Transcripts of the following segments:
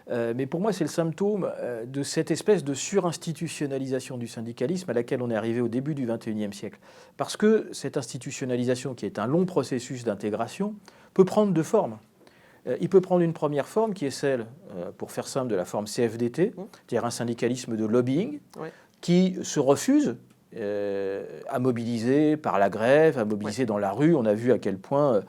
Mais pour moi, c'est le symptôme de cette espèce de surinstitutionnalisation du syndicalisme à laquelle on est arrivé au début du XXIe siècle. Parce que cette institutionnalisation, qui est un long processus d'intégration, peut prendre deux formes. Il peut prendre une première forme qui est celle, pour faire simple, de la forme CFDT, c'est-à-dire un syndicalisme de lobbying, qui se refuse à mobiliser par la grève, à mobiliser dans la rue. On a vu à quel point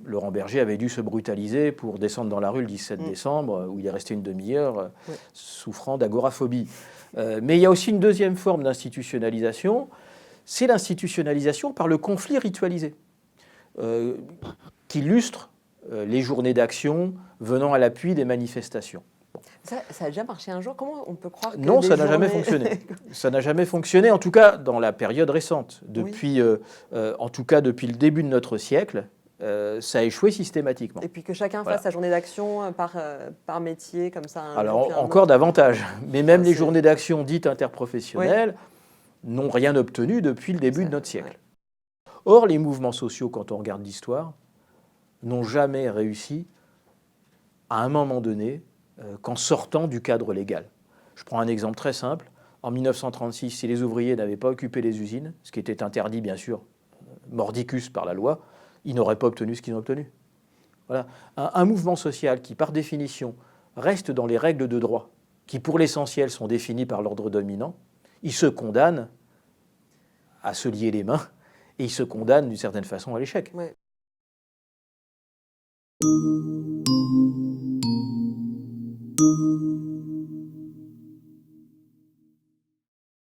Laurent Berger avait dû se brutaliser pour descendre dans la rue le 17 décembre, où il est resté une demi-heure, souffrant d'agoraphobie. Mais il y a aussi une deuxième forme d'institutionnalisation, c'est l'institutionnalisation par le conflit ritualisé, qui illustre les journées d'action venant à l'appui des manifestations. Ça a déjà marché un jour? Comment on peut croire que non, ça n'a jamais fonctionné. Ça n'a jamais fonctionné, en tout cas dans la période récente. Depuis, en tout cas depuis le début de notre siècle, ça a échoué systématiquement. Et puis que chacun fasse sa journée d'action par métier, comme ça. Alors encore davantage. Mais même les journées d'action dites interprofessionnelles n'ont rien obtenu depuis le début de notre siècle. Or, les mouvements sociaux, quand on regarde l'histoire, n'ont jamais réussi, à un moment donné, qu'en sortant du cadre légal. Je prends un exemple très simple. En 1936, si les ouvriers n'avaient pas occupé les usines, ce qui était interdit bien sûr, mordicus par la loi, ils n'auraient pas obtenu ce qu'ils ont obtenu. Voilà. Un mouvement social qui, par définition, reste dans les règles de droit, qui pour l'essentiel sont définies par l'ordre dominant, il se condamne à se lier les mains et il se condamne d'une certaine façon à l'échec. Ouais.